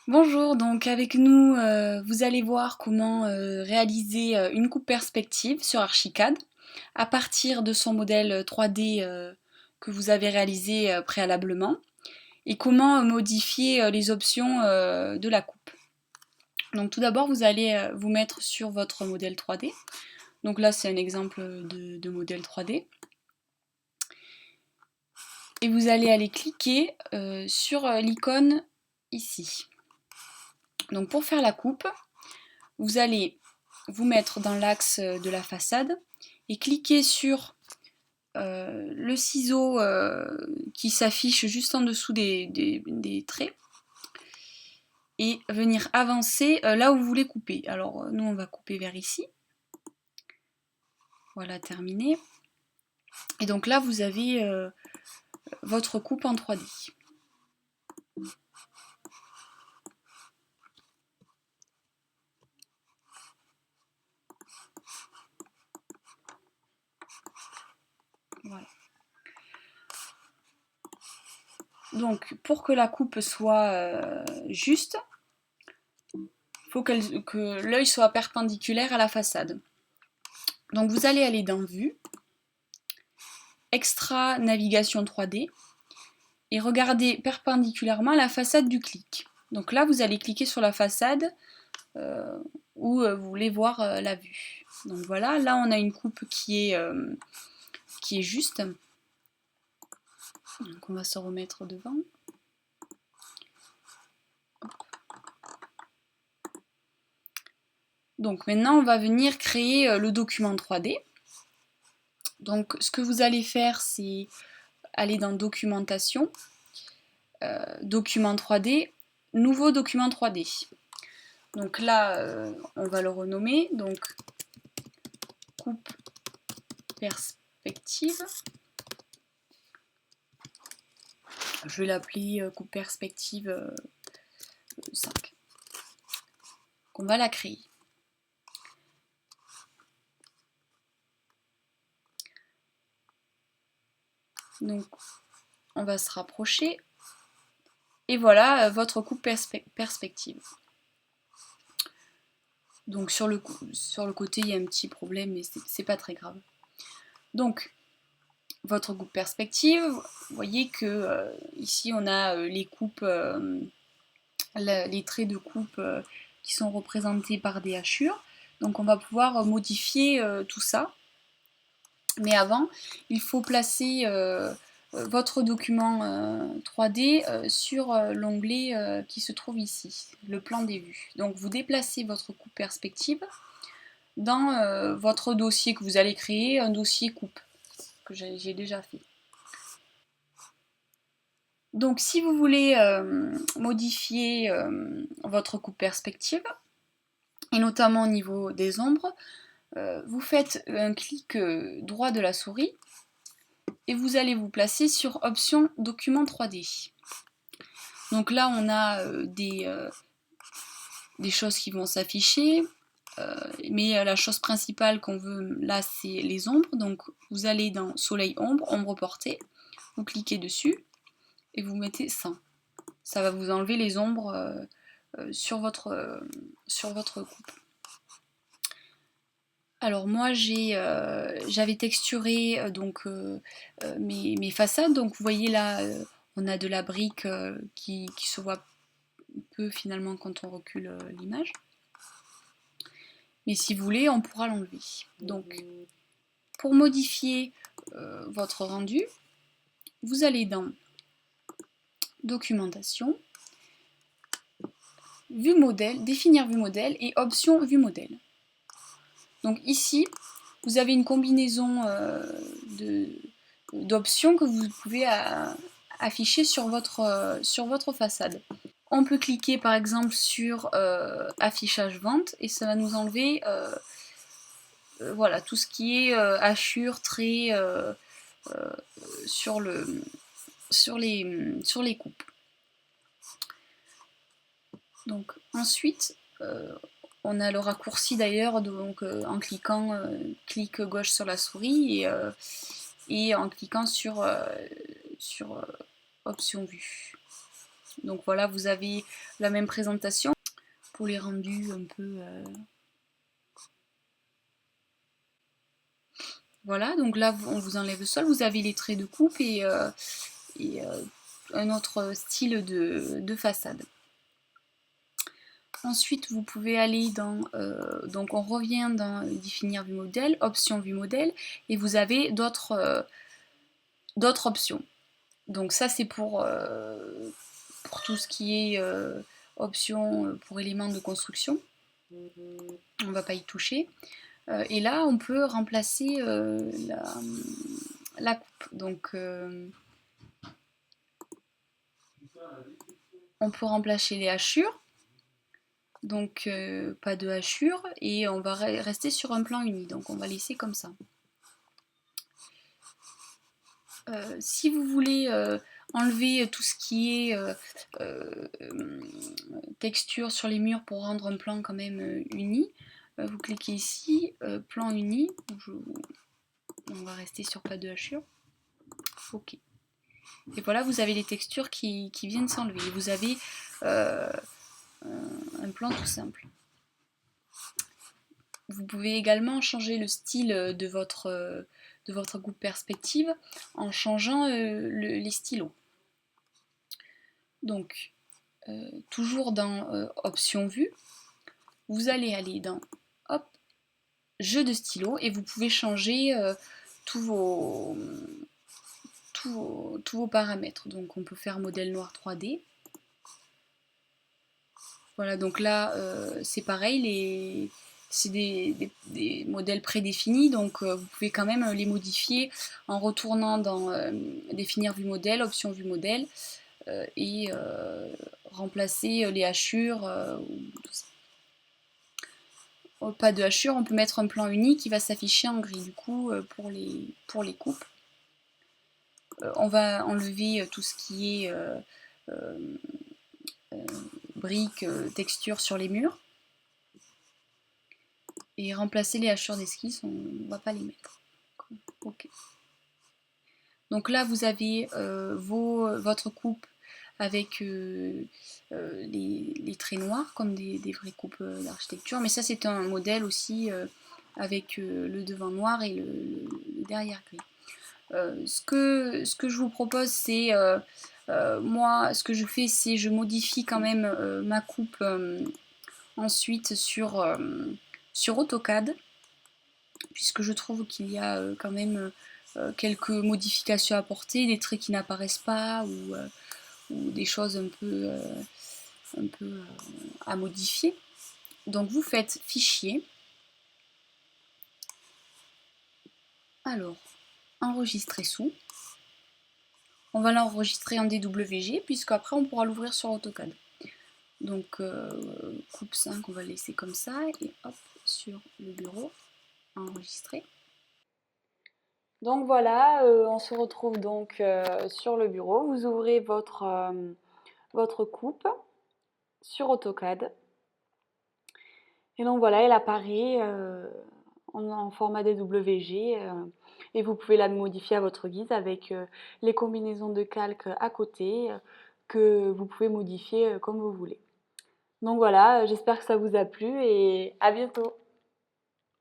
Bonjour, donc avec nous, vous allez voir comment réaliser une coupe perspective sur Archicad à partir de son modèle 3D que vous avez réalisé préalablement et comment modifier les options de la coupe. Donc tout d'abord, vous allez vous mettre sur votre modèle 3D. Donc là, c'est un exemple de modèle 3D. Et vous allez aller cliquer sur l'icône ici. Donc pour faire la coupe, vous allez vous mettre dans l'axe de la façade et cliquer sur le ciseau qui s'affiche juste en dessous des traits et venir avancer là où vous voulez couper. Alors nous on va couper vers ici. Voilà, terminé. Et donc là vous avez votre coupe en 3D. Voilà. Donc pour que la coupe soit juste, il faut que l'œil soit perpendiculaire à la façade. Donc vous allez aller dans Vue, Extra Navigation 3D et regardez perpendiculairement la façade du clic. Donc là vous allez cliquer sur la façade où vous voulez voir la vue. Donc voilà, là on a une coupe qui est juste. Donc on va se remettre devant. Donc maintenant on va venir créer le document 3D. Donc ce que vous allez faire c'est aller dans Documentation, Document 3D, Nouveau document 3D. Donc là on va le renommer, donc coupe perspective. Je vais l'appeler coupe perspective 5. On va la créer. Donc on va se rapprocher et voilà votre coupe perspective. Donc sur le côté il y a un petit problème mais c'est pas très grave. Donc votre coupe perspective, vous voyez que ici on a les coupes, les traits de coupe qui sont représentés par des hachures. Donc on va pouvoir modifier tout ça. Mais avant, il faut placer votre document 3D sur l'onglet qui se trouve ici, le plan des vues. Donc vous déplacez votre coupe perspective dans votre dossier que vous allez créer, un dossier coupe, que j'ai déjà fait. Donc si vous voulez modifier votre coupe perspective, et notamment au niveau des ombres, vous faites un clic droit de la souris et vous allez vous placer sur Option Document 3D. Donc là, on a des choses qui vont s'afficher, mais la chose principale qu'on veut là, c'est les ombres. Donc vous allez dans Soleil Ombre, Ombre portée, vous cliquez dessus et vous mettez 100. Ça va vous enlever les ombres sur votre coupe. Alors moi j'avais texturé mes façades, donc vous voyez là on a de la brique qui se voit peu finalement quand on recule l'image. Mais si vous voulez on pourra l'enlever. Donc pour modifier votre rendu, vous allez dans Documentation, Vue modèle, définir vue modèle et option vue modèle. Donc ici, vous avez une combinaison d'options que vous pouvez afficher sur votre façade. On peut cliquer par exemple sur affichage vente et ça va nous enlever voilà, tout ce qui est hachure, trait sur les coupes. Donc ensuite, on a le raccourci d'ailleurs, donc en cliquant clic gauche sur la souris et en cliquant sur option vue. Donc voilà, vous avez la même présentation pour les rendus un peu... Voilà, donc là on vous enlève le sol, vous avez les traits de coupe et un autre style de façade. Ensuite, vous pouvez aller dans, donc on revient dans définir vue modèle, option vue modèle, et vous avez d'autres options. Donc ça c'est pour tout ce qui est options pour éléments de construction. On ne va pas y toucher. Et là, on peut remplacer la coupe. Donc, on peut remplacer les hachures. Donc, pas de hachures. Et on va rester sur un plan uni. Donc, on va laisser comme ça. Si vous voulez enlever tout ce qui est texture sur les murs pour rendre un plan quand même uni, vous cliquez ici, plan uni. On va rester sur pas de hachure. Ok. Et voilà, vous avez les textures qui viennent s'enlever. Vous avez un plan tout simple. Vous pouvez également changer le style de votre coupe perspective en changeant les stylos. Donc, toujours dans option vue, vous allez aller dans hop, jeu de stylo et vous pouvez changer tous vos paramètres. Donc on peut faire modèle noir 3D. Voilà, donc là c'est pareil, c'est des modèles prédéfinis, donc vous pouvez quand même les modifier en retournant dans définir vue modèle, option vue modèle, et remplacer les hachures, tout ça. Pas de hachure, on peut mettre un plan uni qui va s'afficher en gris du coup pour les coupes. On va enlever tout ce qui est briques, textures sur les murs. Et remplacer les hachures d'esquisse, on ne va pas les mettre. Ok. Donc là, vous avez votre coupe avec les traits noirs, comme des vraies coupes d'architecture. Mais ça, c'est un modèle aussi avec le devant noir et le derrière gris. Ce que je vous propose, c'est moi, ce que je fais, c'est je modifie quand même ma coupe ensuite sur AutoCAD, puisque je trouve qu'il y a quand même quelques modifications à apporter, des traits qui n'apparaissent pas ou des choses un peu à modifier. Donc vous faites fichier. Alors, enregistrer sous. On va l'enregistrer en DWG, puisque après on pourra l'ouvrir sur AutoCAD. Donc coupe 5, on va le laisser comme ça, et hop, sur le bureau, enregistrer. Donc voilà, on se retrouve donc sur le bureau. Vous ouvrez votre coupe sur AutoCAD. Et donc voilà, elle apparaît en format DWG et vous pouvez la modifier à votre guise avec les combinaisons de calque à côté que vous pouvez modifier comme vous voulez. Donc voilà, j'espère que ça vous a plu et à bientôt.